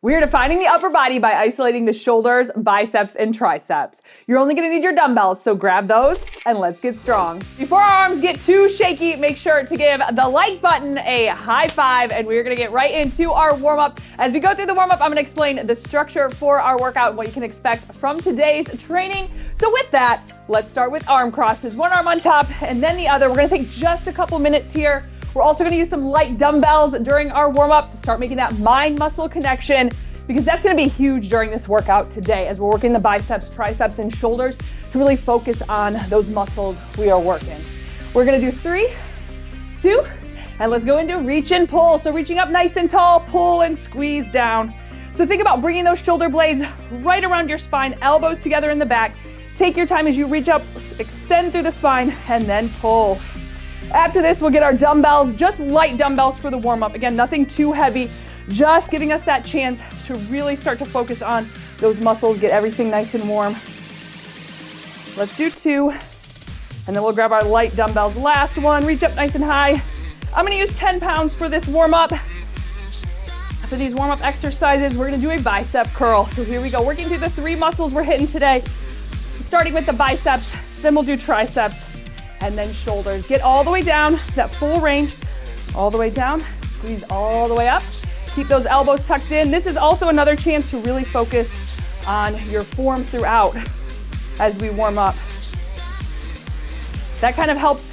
We're defining the upper body by isolating the shoulders, biceps, and triceps. You're only gonna need your dumbbells, so grab those and let's get strong. Before our arms get too shaky, make sure to give the like button a high five, and we're gonna get right into our warm-up. As we go through the warm-up, I'm gonna explain the structure for our workout and what you can expect from today's training. So with that, let's start with arm crosses. One arm on top and then the other. We're gonna take just a couple minutes here. We're also gonna use some light dumbbells during our warm-up to start making that mind-muscle connection, because that's gonna be huge during this workout today as we're working the biceps, triceps, and shoulders to really focus on those muscles we are working. We're gonna do 3, 2, and let's go into reach and pull. So reaching up nice and tall, pull and squeeze down. So think about bringing those shoulder blades right around your spine, elbows together in the back. Take your time as you reach up, extend through the spine, and then pull. After this, we'll get our dumbbells, just light dumbbells for the warm-up. Again, nothing too heavy, just giving us that chance to really start to focus on those muscles, get everything nice and warm. Let's do 2, and then we'll grab our light dumbbells. Last one, reach up nice and high. I'm gonna use 10 pounds for this warm-up. For these warm-up exercises, we're gonna do a bicep curl. So here we go, working through the 3 muscles we're hitting today. Starting with the biceps, then we'll do triceps, and then shoulders. Get all the way down, that full range, all the way down, squeeze all the way up. Keep those elbows tucked in. This is also another chance to really focus on your form throughout as we warm up. That kind of helps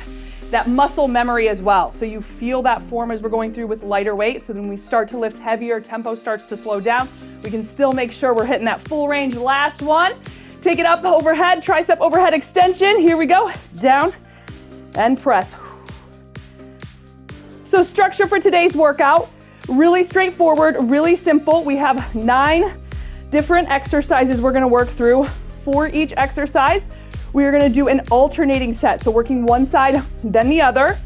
that muscle memory as well. So you feel that form as we're going through with lighter weight. So when we start to lift heavier, tempo starts to slow down. We can still make sure we're hitting that full range. Last one, take it up overhead, tricep overhead extension. Here we go, down and press. So structure for today's workout, really straightforward, really simple. We have 9 different exercises we're gonna work through. For each exercise, we are gonna do an alternating set. So working one side, then the other,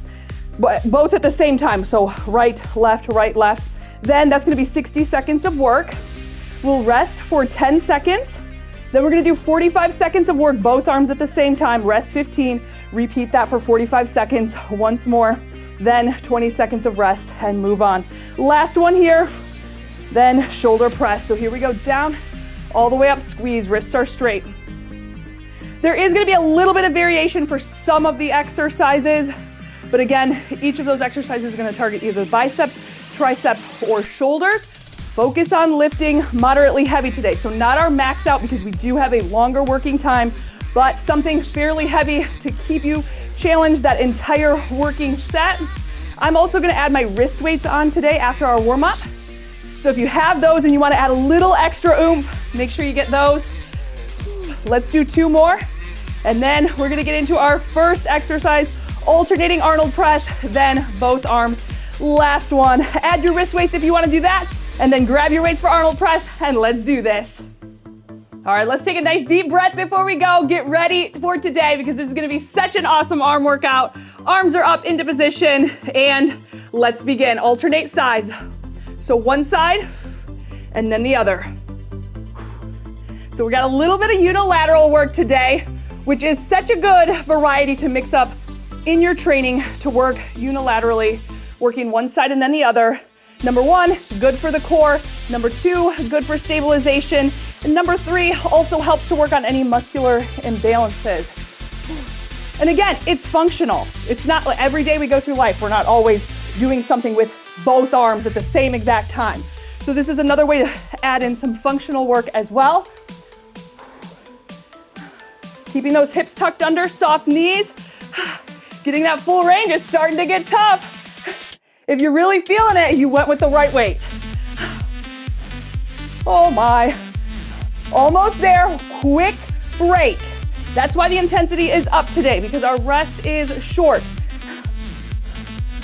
but both at the same time. So right, left. Then that's gonna be 60 seconds of work. We'll rest for 10 seconds. Then we're gonna do 45 seconds of work, both arms at the same time, rest 15, repeat that for 45 seconds once more, then 20 seconds of rest and move on. Last one here, then shoulder press. So here we go, down, all the way up, squeeze, wrists are straight. There is gonna be a little bit of variation for some of the exercises, but again, each of those exercises is gonna target either biceps, triceps, or shoulders. Focus on lifting moderately heavy today. So not our max out, because we do have a longer working time, but something fairly heavy to keep you challenged that entire working set. I'm also gonna add my wrist weights on today after our warm-up. So if you have those and you wanna add a little extra oomph, make sure you get those. Let's do 2 more. And then we're gonna get into our first exercise, alternating Arnold press, then both arms. Last one, add your wrist weights if you wanna do that. And then grab your weights for Arnold press, and let's do this. All right, let's take a nice deep breath before we go. Get ready for today, because this is gonna be such an awesome arm workout. Arms are up into position, and let's begin. Alternate sides. So one side, and then the other. So we got a little bit of unilateral work today, which is such a good variety to mix up in your training to work unilaterally, working one side and then the other. Number 1, good for the core. Number 2, good for stabilization. And number 3, also helps to work on any muscular imbalances. And again, it's functional. It's not like every day we go through life, we're not always doing something with both arms at the same exact time. So this is another way to add in some functional work as well. Keeping those hips tucked under, soft knees. Getting that full range is starting to get tough. If you're really feeling it, you went with the right weight. Oh my. Almost there, quick break. That's why the intensity is up today, because our rest is short.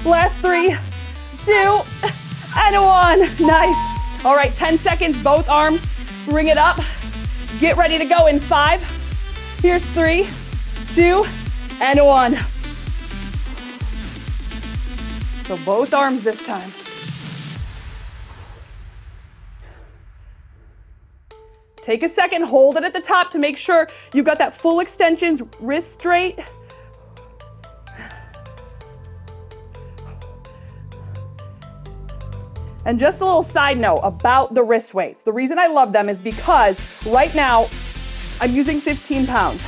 Last 3, 2, and 1. Nice. All right, 10 seconds, both arms. Bring it up. Get ready to go in 5. Here's 3, 2, and 1. So both arms this time. Take a second, hold it at the top to make sure you've got that full extensions, wrist straight. And just a little side note about the wrist weights. The reason I love them is because right now I'm using 15 pounds.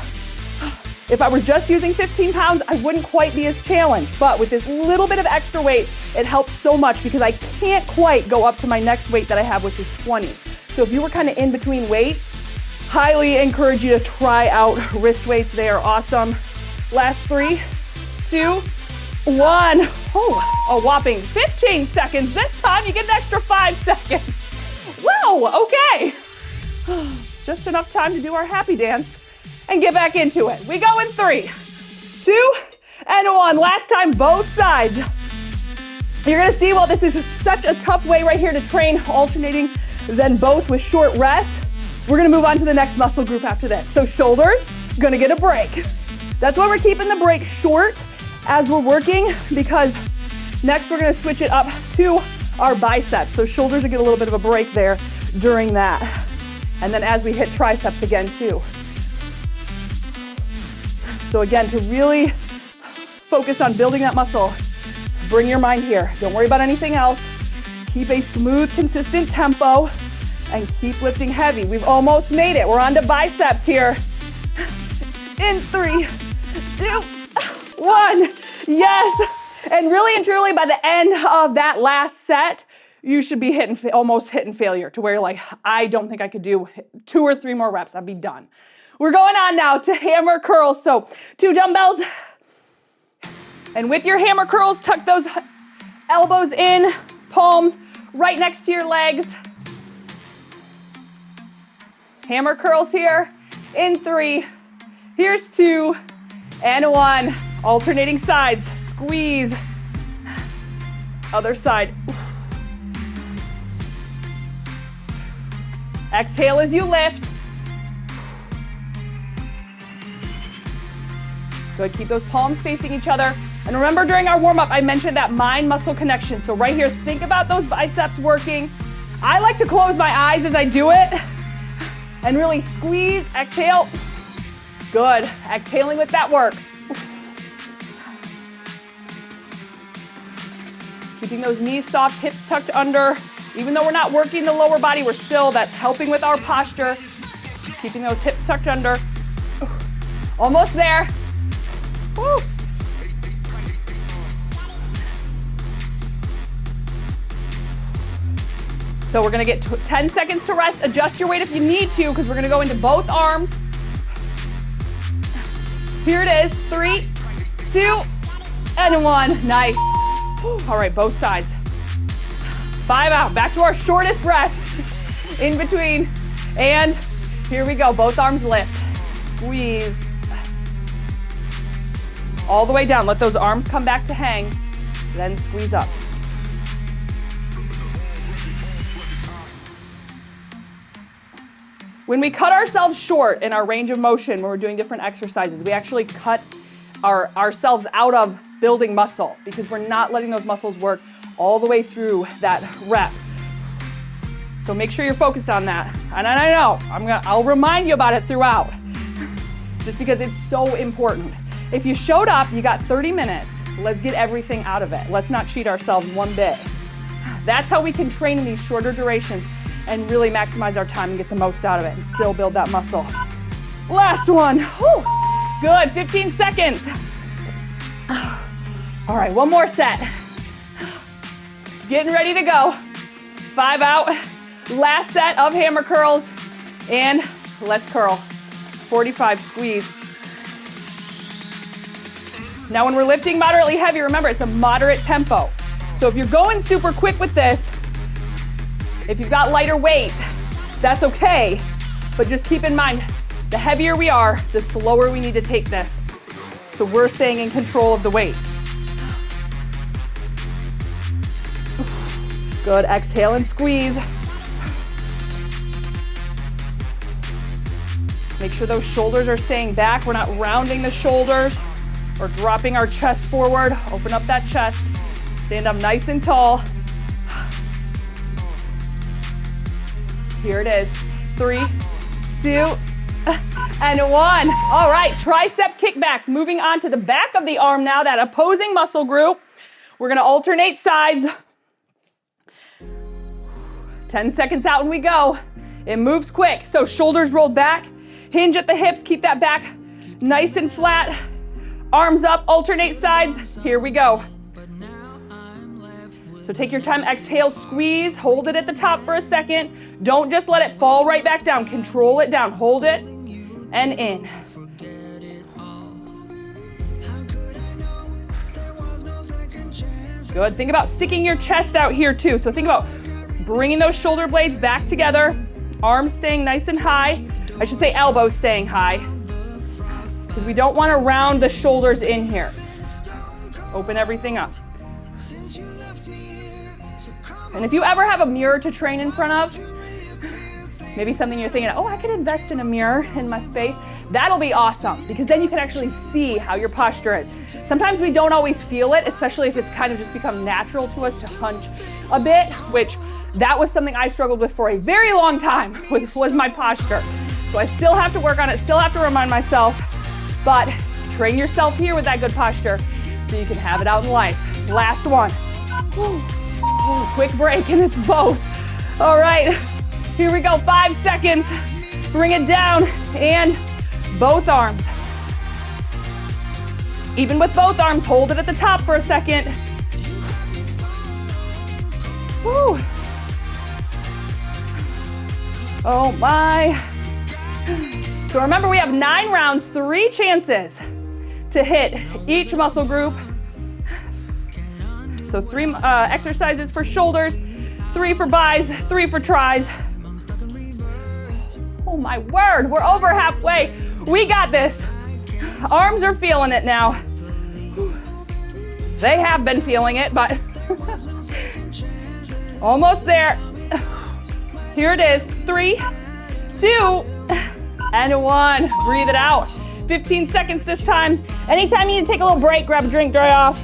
If I were just using 15 pounds, I wouldn't quite be as challenged. But with this little bit of extra weight, it helps so much because I can't quite go up to my next weight that I have, which is 20. So if you were kind of in between weights, highly encourage you to try out wrist weights. They are awesome. Last 3, 2, 1. Oh, a whopping 15 seconds. This time you get an extra 5 seconds. Whoa, okay. Just enough time to do our happy dance and get back into it. We go in 3, 2, and 1. Last time, both sides. You're gonna see, well, this is such a tough way right here to train, alternating then both with short rest. We're gonna move on to the next muscle group after this. So shoulders, gonna get a break. That's why we're keeping the break short as we're working, because next we're gonna switch it up to our biceps. So shoulders will get a little bit of a break there during that. And then as we hit triceps again too. So again, to really focus on building that muscle, bring your mind here. Don't worry about anything else. Keep a smooth, consistent tempo and keep lifting heavy. We've almost made it. We're on to biceps here. In 3, 2, 1. Yes. And really and truly by the end of that last set, you should be almost hitting failure to where you're like, I don't think I could do 2 or 3 more reps. I'd be done. We're going on now to hammer curls. So 2 dumbbells. And with your hammer curls, tuck those elbows in, palms right next to your legs. Hammer curls here in 3. Here's 2 and 1. Alternating sides. Squeeze. Other side. Exhale as you lift. Good, keep those palms facing each other. And remember during our warm-up, I mentioned that mind-muscle connection. So right here, think about those biceps working. I like to close my eyes as I do it and really squeeze, exhale. Good, exhaling with that work. Keeping those knees soft, hips tucked under. Even though we're not working the lower body, that's helping with our posture. Keeping those hips tucked under. Almost there. Woo. So we're gonna get 10 seconds to rest. Adjust your weight if you need to, because we're gonna go into both arms. Here it is, 3, 2, and 1. Nice. All right, both sides. 5 out, back to our shortest rest in between. And here we go, both arms lift. Squeeze. All the way down, let those arms come back to hang, then squeeze up. When we cut ourselves short in our range of motion when we're doing different exercises, we actually cut ourselves out of building muscle because we're not letting those muscles work all the way through that rep. So make sure you're focused on that. And I know, I'll remind you about it throughout, just because it's so important. If you showed up, you got 30 minutes, let's get everything out of it. Let's not cheat ourselves one bit. That's how we can train in these shorter durations and really maximize our time and get the most out of it and still build that muscle. Last one. Whew. Good, 15 seconds. All right, one more set. Getting ready to go. 5 out. Last set of hammer curls. And let's curl. 45, squeeze. Now when we're lifting moderately heavy, remember it's a moderate tempo. So if you're going super quick with this, if you've got lighter weight, that's okay. But just keep in mind, the heavier we are, the slower we need to take this. So we're staying in control of the weight. Good, exhale and squeeze. Make sure those shoulders are staying back. We're not rounding the shoulders or dropping our chest forward. Open up that chest. Stand up nice and tall. Here it is. 3, 2, and 1. All right, tricep kickbacks. Moving on to the back of the arm now, that opposing muscle group. We're gonna alternate sides. 10 seconds out and we go. It moves quick. So shoulders rolled back, hinge at the hips, keep that back nice and flat. Arms up, alternate sides. Here we go. So take your time, exhale, squeeze, hold it at the top for a second. Don't just let it fall right back down. Control it down, hold it, and in. Good, think about sticking your chest out here too. So think about bringing those shoulder blades back together, arms staying nice and high. I should say elbows staying high, because we don't want to round the shoulders in here. Open everything up. And if you ever have a mirror to train in front of, maybe something you're thinking, oh, I could invest in a mirror in my space, that'll be awesome, because then you can actually see how your posture is. Sometimes we don't always feel it, especially if it's kind of just become natural to us to hunch a bit, which that was something I struggled with for a very long time, was my posture. So I still have to work on it, still have to remind myself, but train yourself here with that good posture so you can have it out in life. Last one. Ooh, quick break, and it's both. All right, here we go, 5 seconds. Bring it down, and both arms. Even with both arms, hold it at the top for a second. Woo. Oh my. So remember, we have 9 rounds, 3 chances to hit each muscle group. So 3 exercises for shoulders, 3 for bis, 3 for tris. Oh my word, we're over halfway. We got this. Arms are feeling it now. They have been feeling it, but almost there. Here it is, 3, 2, and 1. Breathe it out. 15 seconds this time. Anytime you need to take a little break, grab a drink, dry off.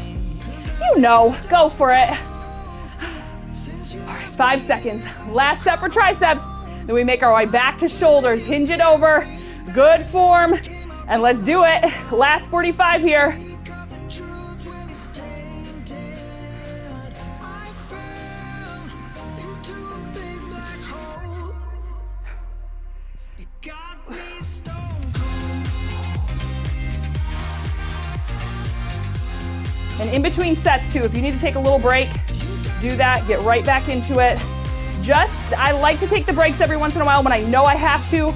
You know, go for it. All right, 5 seconds. Last set for triceps. Then we make our way back to shoulders. Hinge it over. Good form. And let's do it. Last 45 here. And in between sets too, if you need to take a little break, do that, get right back into it. I like to take the breaks every once in a while when I know I have to,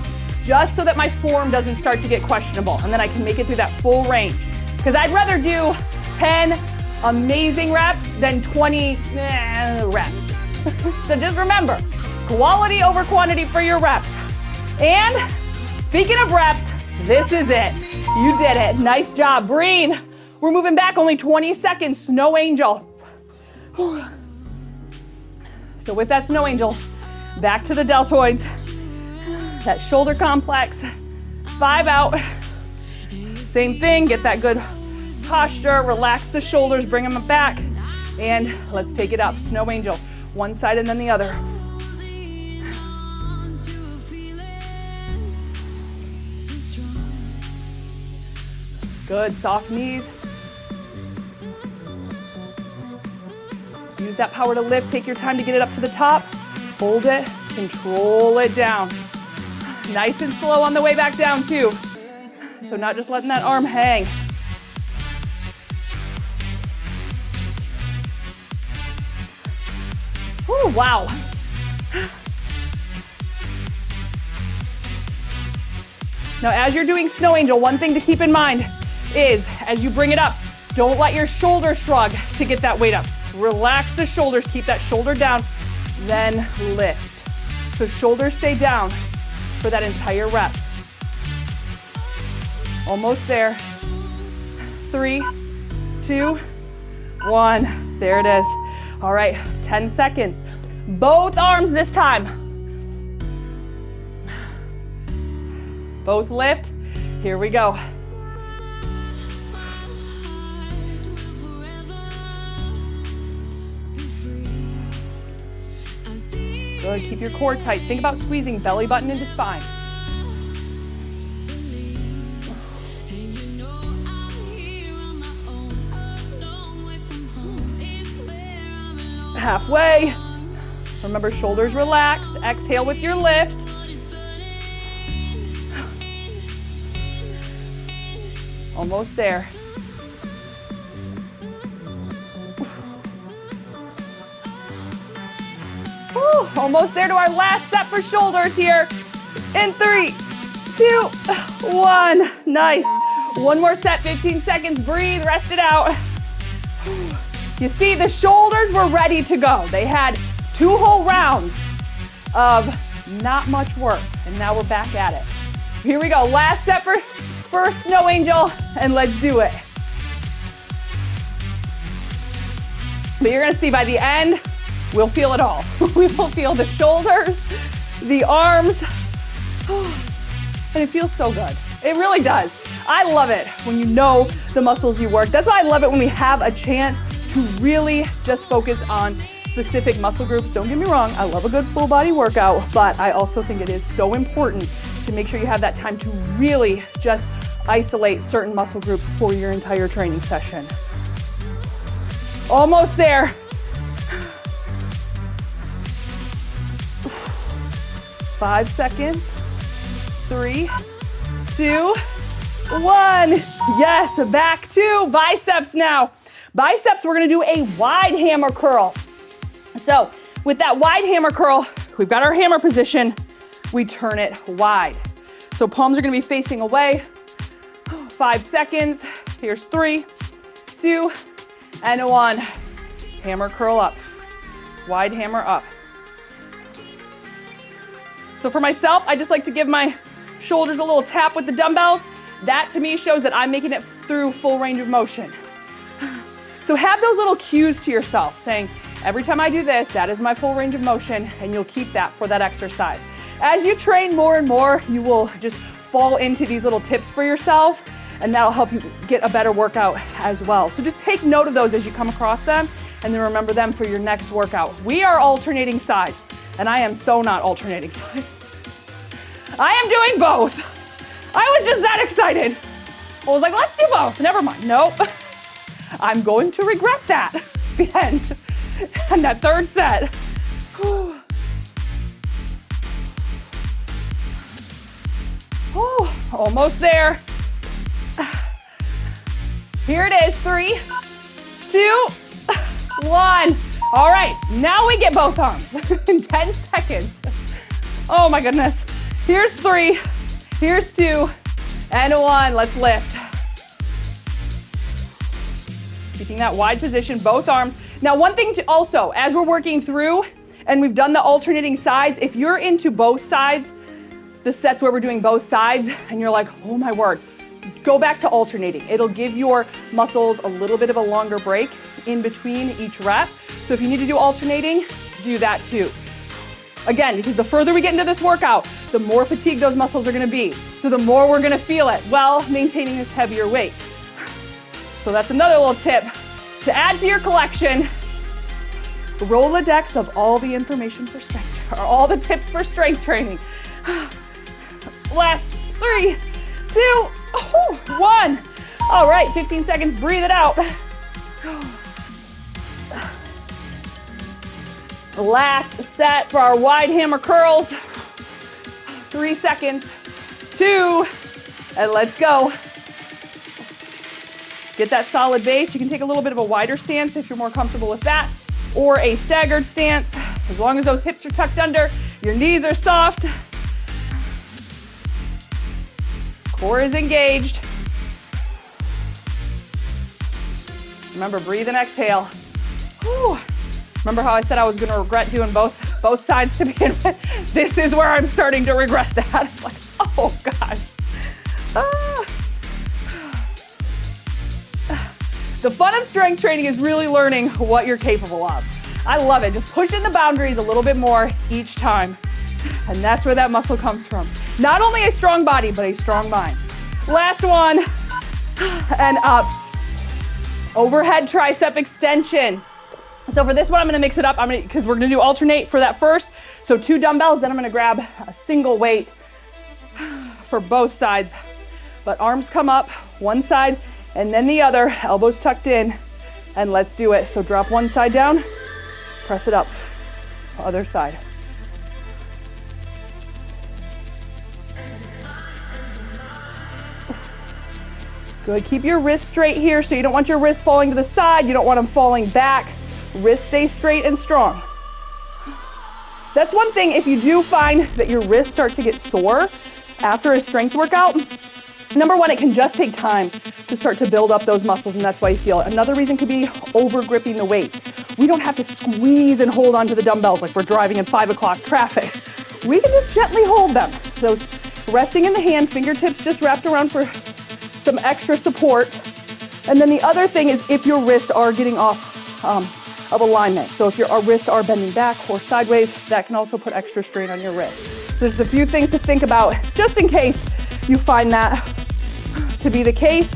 just so that my form doesn't start to get questionable, and then I can make it through that full range. Because I'd rather do 10 amazing reps than 20 reps. So just remember, quality over quantity for your reps. And speaking of reps, this is it. You did it. Nice job. Breathe. We're moving back only 20 seconds. Snow angel. So with that snow angel, back to the deltoids. That shoulder complex. 5 out. Same thing, get that good posture, relax the shoulders, bring them back, and let's take it up. Snow angel, one side and then the other. Good, soft knees. Use that power to lift, take your time to get it up to the top. Hold it, control it down. Nice and slow on the way back down too. So not just letting that arm hang. Oh, wow. Now as you're doing snow angel, one thing to keep in mind is as you bring it up, don't let your shoulder shrug to get that weight up. Relax the shoulders, keep that shoulder down, then lift. So shoulders stay down for that entire rep. Almost there. 3, 2, 1. There it is. All right, 10 seconds. Both arms this time. Both lift. Here we go. Good, keep your core tight. Think about squeezing belly button into spine. Halfway. Remember, shoulders relaxed. Exhale with your lift. Almost there. Whew, almost there to our last set for shoulders here. In 3, 2, 1. Nice. One more set, 15 seconds. Breathe, rest it out. You see, the shoulders were ready to go. They had 2 whole rounds of not much work, and now we're back at it. Here we go. Last set for Snow Angel, and let's do it. But you're gonna see by the end, we'll feel it all. We will feel the shoulders, the arms, and it feels so good. It really does. I love it when you know the muscles you work. That's why I love it when we have a chance to really just focus on specific muscle groups. Don't get me wrong, I love a good full body workout, but I also think it is so important to make sure you have that time to really just isolate certain muscle groups for your entire training session. Almost there. 5 seconds. 3, 2, 1. Yes, back to biceps now. Biceps, we're gonna do a wide hammer curl. So with that wide hammer curl, we've got our hammer position, we turn it wide. So palms are gonna be facing away. 5 seconds. Here's 3, 2, and 1. Hammer curl up. Wide hammer up. So for myself, I just like to give my shoulders a little tap with the dumbbells. That to me shows that I'm making it through full range of motion. So have those little cues to yourself saying, every time I do this, that is my full range of motion, and you'll keep that for that exercise. As you train more and more, you will just fall into these little tips for yourself, and that'll help you get a better workout as well. So just take note of those as you come across them, and then remember them for your next workout. We are alternating sides, and I am so not alternating sides. I am doing both. I was just that excited. I was like, let's do both. Never mind. Nope. I'm going to regret that at the end. And that third set. Whew. Oh, almost there. Here it is. 3, 2, 1. All right, now we get both arms in 10 seconds. Oh my goodness. Here's 3, here's 2, and 1. Let's lift. Keeping that wide position, both arms. Now, one thing to also, as we're working through and we've done the alternating sides, if you're into both sides, the sets where we're doing both sides, and you're like, oh my word, go back to alternating. It'll give your muscles a little bit of a longer break in between each rep. So if you need to do alternating, do that too. Again, because the further we get into this workout, the more fatigued those muscles are gonna be. So the more we're gonna feel it while maintaining this heavier weight. So that's another little tip to add to your collection. Rolodex of all the information for strength, or all the tips for strength training. Last 3, 2, 1. All right, 15 seconds, breathe it out. Last set for our wide hammer curls. 3 seconds, 2, and let's go. Get that solid base. You can take a little bit of a wider stance if you're more comfortable with that, or a staggered stance. As long as those hips are tucked under, your knees are soft, core is engaged. Remember, breathe and exhale. Whew. Remember how I said I was gonna regret doing both sides to begin with? This is where I'm starting to regret that. It's like, oh gosh. The fun of strength training is really learning what you're capable of. I love it. Just pushing the boundaries a little bit more each time. And that's where that muscle comes from. Not only a strong body, but a strong mind. Last one. And up. Overhead tricep extension. So for this one, I'm gonna mix it up. Because we're gonna do alternate for that first. So 2 dumbbells, then I'm gonna grab a single weight for both sides. But arms come up, one side, and then the other, elbows tucked in, and let's do it. So drop one side down, press it up. Other side. Good, keep your wrists straight here, so you don't want your wrists falling to the side, you don't want them falling back. Wrists stay straight and strong. That's one thing, if you do find that your wrists start to get sore after a strength workout, number one, it can just take time to start to build up those muscles, and that's why you feel it. Another reason could be over gripping the weights. We don't have to squeeze and hold onto the dumbbells like we're driving in 5 o'clock traffic. We can just gently hold them. So resting in the hand, fingertips just wrapped around for some extra support. And then the other thing is if your wrists are getting off of alignment. So if your wrists are bending back or sideways, that can also put extra strain on your wrist. So there's a few things to think about just in case you find that to be the case.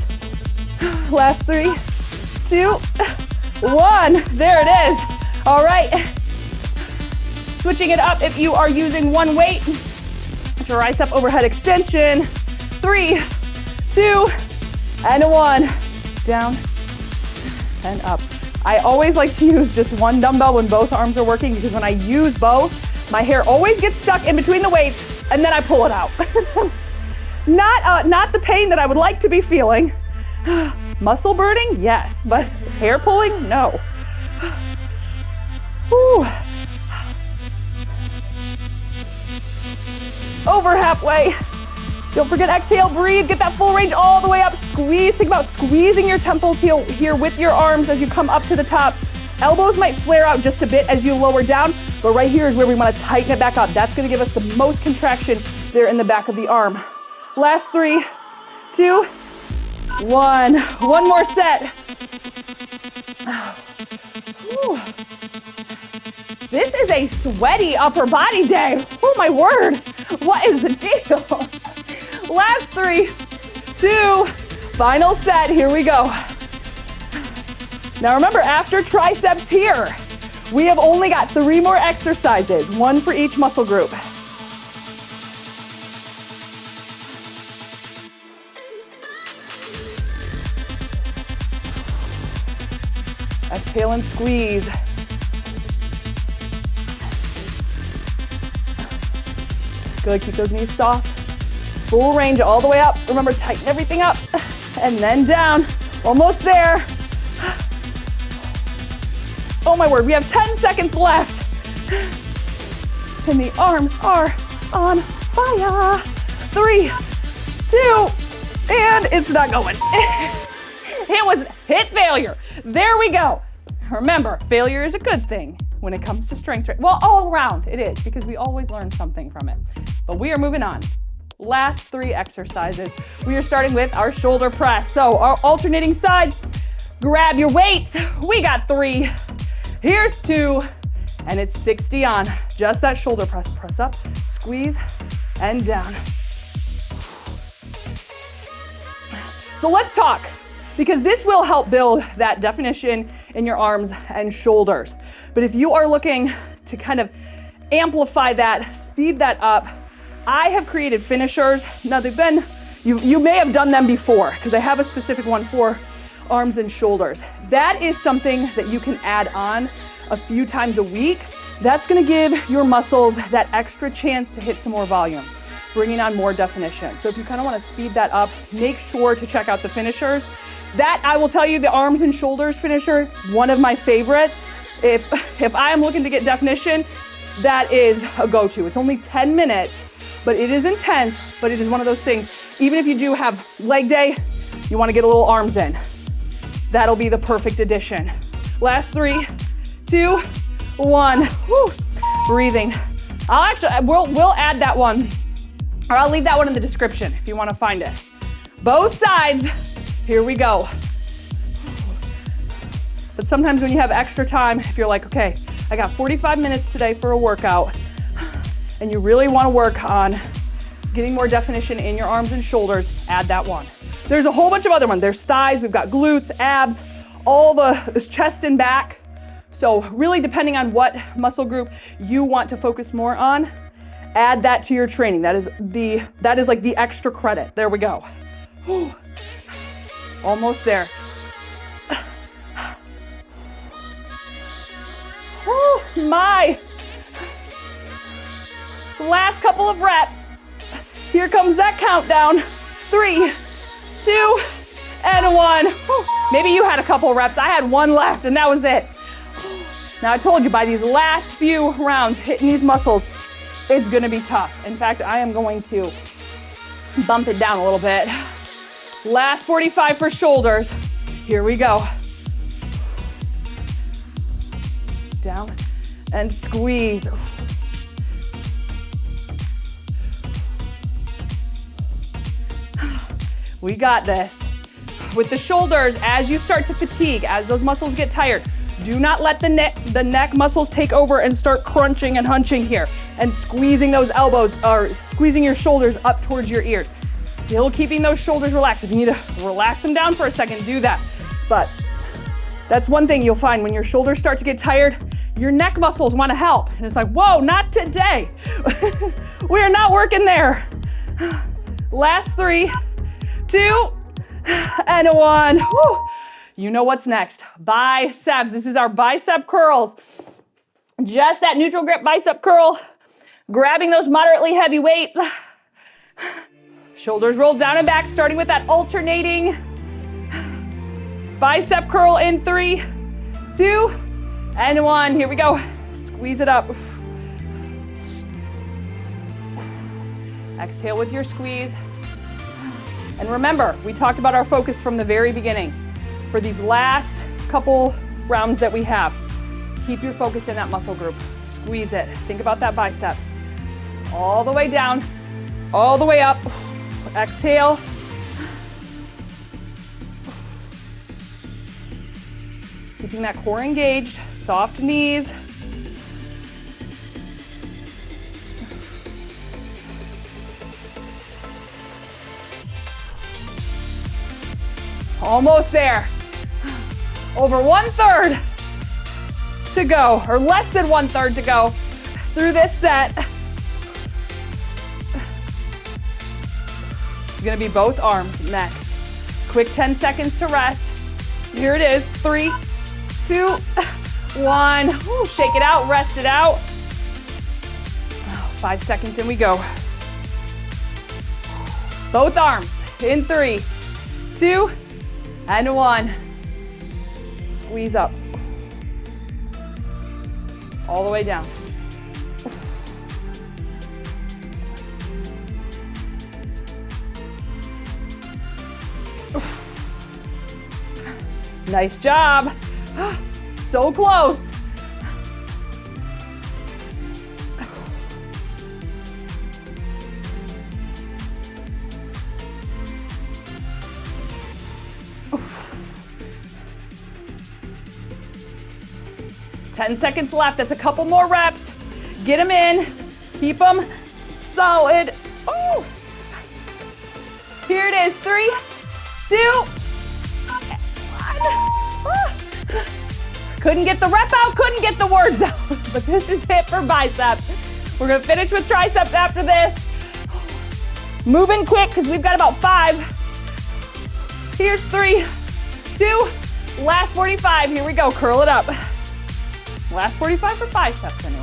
Last 3, 2, 1. There it is. All right. Switching it up if you are using one weight. Tricep overhead extension. 3, 2, and 1. Down and up. I always like to use just one dumbbell when both arms are working because when I use both, my hair always gets stuck in between the weights and then I pull it out. Not the pain that I would like to be feeling. Muscle burning, yes, but hair pulling, no. Whew. Over halfway. Don't forget, exhale, breathe, get that full range all the way up, squeeze. Think about squeezing your temples here with your arms as you come up to the top. Elbows might flare out just a bit as you lower down, but right here is where we want to tighten it back up. That's going to give us the most contraction there in the back of the arm. Last 3, 2, 1. One more set. Whew. This is a sweaty upper body day. Oh my word. What is the deal? Last 3, 2, final set, here we go. Now remember, after triceps here, we have only got 3 more exercises, 1 for each muscle group. Exhale and squeeze. Good, keep those knees soft. Full range all the way up. Remember, tighten everything up. And then down. Almost there. Oh my word, we have 10 seconds left. And the arms are on fire. 3, 2, and it's not going. It was hit failure. There we go. Remember, failure is a good thing when it comes to strength training. Well, all around it is, because we always learn something from it. But we are moving on. Last 3 exercises. We are starting with our shoulder press. So our alternating sides, grab your weights. We got 3. Here's 2, and it's 60 on. Just that shoulder press. Press up, squeeze, and down. So let's talk, because this will help build that definition in your arms and shoulders. But if you are looking to kind of amplify that, speed that up, I have created finishers. Now they've been, you may have done them before, because I have a specific one for arms and shoulders. That is something that you can add on a few times a week. That's gonna give your muscles that extra chance to hit some more volume, bringing on more definition. So if you kind of want to speed that up, make sure to check out the finishers. That, I will tell you, the arms and shoulders finisher, one of my favorites. If I am looking to get definition, that is a go-to. It's only 10 minutes, but it is intense, but it is one of those things. Even if you do have leg day, you want to get a little arms in. That'll be the perfect addition. Last 3, 2, 1. Whew. Breathing. We'll add that one, or I'll leave that one in the description if you want to find it. Both sides. Here we go. But sometimes when you have extra time, if you're like, okay, I got 45 minutes today for a workout, and you really want to work on getting more definition in your arms and shoulders, add that one. There's a whole bunch of other ones. There's thighs, we've got glutes, abs, all this chest and back. So really depending on what muscle group you want to focus more on, add that to your training. That is like the extra credit. There we go. Whew. Almost there. Oh my. Last couple of reps. Here comes that countdown. 3, 2, and 1. Maybe you had a couple reps. I had one left, and that was it. Now, I told you, by these last few rounds, hitting these muscles, it's gonna be tough. In fact, I am going to bump it down a little bit. Last 45 for shoulders. Here we go. Down and squeeze. We got this. With the shoulders, as you start to fatigue, as those muscles get tired, do not let the neck muscles take over and start crunching and hunching here and squeezing those elbows or squeezing your shoulders up towards your ears. Still keeping those shoulders relaxed. If you need to relax them down for a second, do that. But that's one thing you'll find when your shoulders start to get tired, your neck muscles want to help. And it's like, whoa, not today. We are not working there. Last 3, 2, and 1. Whew. You know what's next. Biceps. This is our bicep curls. Just that neutral grip bicep curl. Grabbing those moderately heavy weights. Shoulders rolled down and back, starting with that alternating bicep curl in 3, 2, and 1. Here we go. Squeeze it up. Exhale with your squeeze. And remember, we talked about our focus from the very beginning. For these last couple rounds that we have, keep your focus in that muscle group. Squeeze it. Think about that bicep. All the way down, all the way up. Exhale. Keeping that core engaged, soft knees. Almost there. Over 1/3 to go, or less than 1/3 to go through this set. It's gonna be both arms next. Quick 10 seconds to rest. Here it is, 3, 2, 1. Ooh, shake it out, rest it out. 5 seconds, and we go. Both arms in 3, 2, and 1. Squeeze up. All the way down. Nice job. So close. Ten seconds left. That's a couple more reps. Get them in. Keep them solid. Oh. Here it is. 3, 2, 1. Couldn't get the rep out, couldn't get the words out, but this is it for biceps. We're gonna finish with triceps after this. Moving quick, because we've got about 5. Here's 3, 2, last 45. Here we go, curl it up. Last 45 for biceps anyway.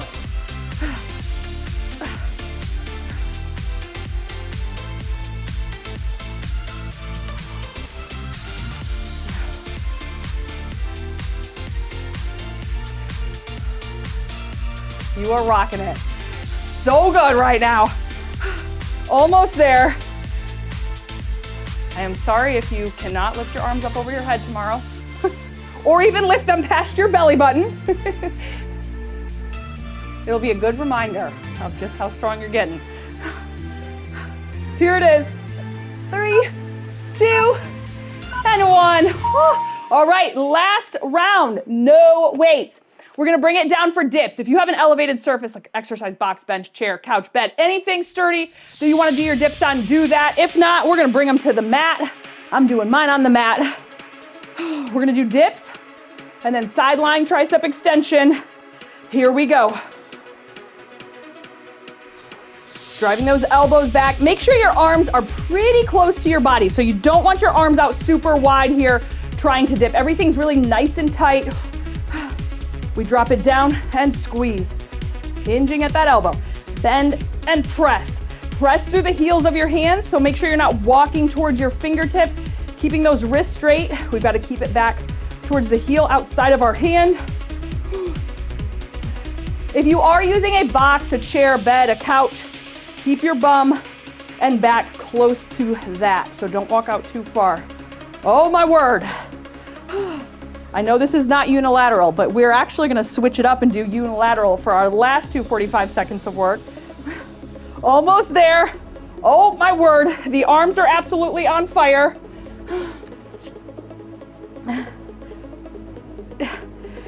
You are rocking it. So good right now. Almost there. I am sorry if you cannot lift your arms up over your head tomorrow. Or even lift them past your belly button. It'll be a good reminder of just how strong you're getting. Here it is. 3, 2, and 1. All right, last round, no weights. We're gonna bring it down for dips. If you have an elevated surface like exercise box, bench, chair, couch, bed, anything sturdy that you wanna do your dips on, do that. If not, we're gonna bring them to the mat. I'm doing mine on the mat. We're gonna do dips and then sideline tricep extension. Here we go. Driving those elbows back. Make sure your arms are pretty close to your body. So you don't want your arms out super wide here trying to dip. Everything's really nice and tight. We drop it down and squeeze. Hinging at that elbow. Bend and press. Press through the heels of your hands, so make sure you're not walking towards your fingertips, keeping those wrists straight. We've got to keep it back towards the heel outside of our hand. If you are using a box, a chair, bed, a couch, keep your bum and back close to that, so don't walk out too far. Oh my word. I know this is not unilateral, but we're actually gonna switch it up and do unilateral for our last 45 seconds of work. Almost there. Oh my word, the arms are absolutely on fire.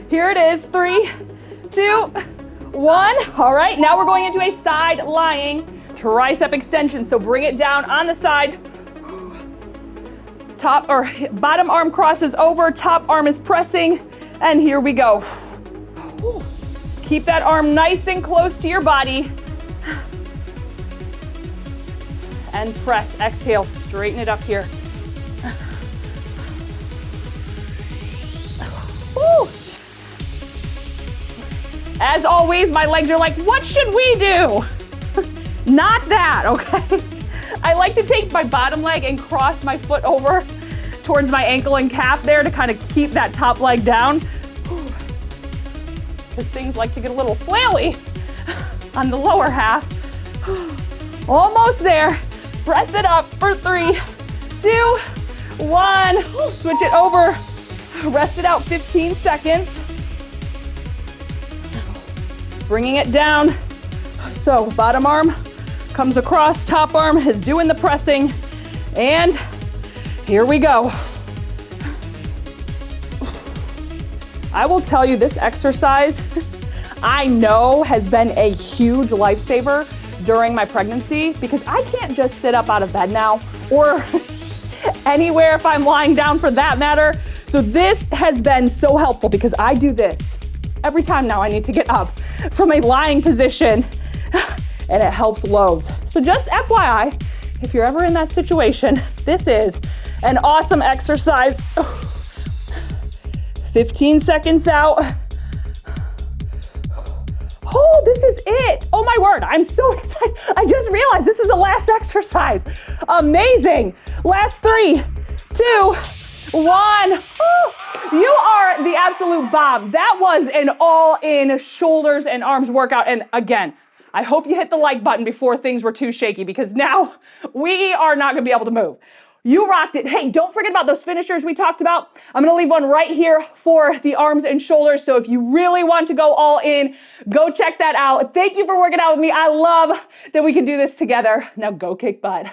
Here it is, 3, 2, 1. All right, now we're going into a side lying tricep extension. So bring it down on the side. Top or bottom arm crosses over, top arm is pressing, and here we go. Keep that arm nice and close to your body. And press, exhale, straighten it up here. Woo. As always, my legs are like, what should we do? Not that, okay? I like to take my bottom leg and cross my foot over towards my ankle and calf there to kind of keep that top leg down. Because things like to get a little flaily on the lower half. Almost there. Press it up for 3, 2, 1. Switch it over. Rest it out 15 seconds. Bringing it down. So bottom arm comes across, top arm is doing the pressing, and here we go. I will tell you, this exercise, I know, has been a huge lifesaver during my pregnancy, because I can't just sit up out of bed now, or anywhere if I'm lying down for that matter. So this has been so helpful, because I do this every time now I need to get up from a lying position, and it helps loads. So just FYI, if you're ever in that situation, this is an awesome exercise. 15 seconds out. Oh, this is it. Oh my word, I'm so excited. I just realized this is the last exercise. Amazing. Last 3, 2, 1. Oh, you are the absolute bomb. That was an all-in shoulders and arms workout. And again, I hope you hit the like button before things were too shaky, because now we are not gonna be able to move. You rocked it. Hey, don't forget about those finishers we talked about. I'm gonna leave one right here for the arms and shoulders. So if you really want to go all in, go check that out. Thank you for working out with me. I love that we can do this together. Now go kick butt.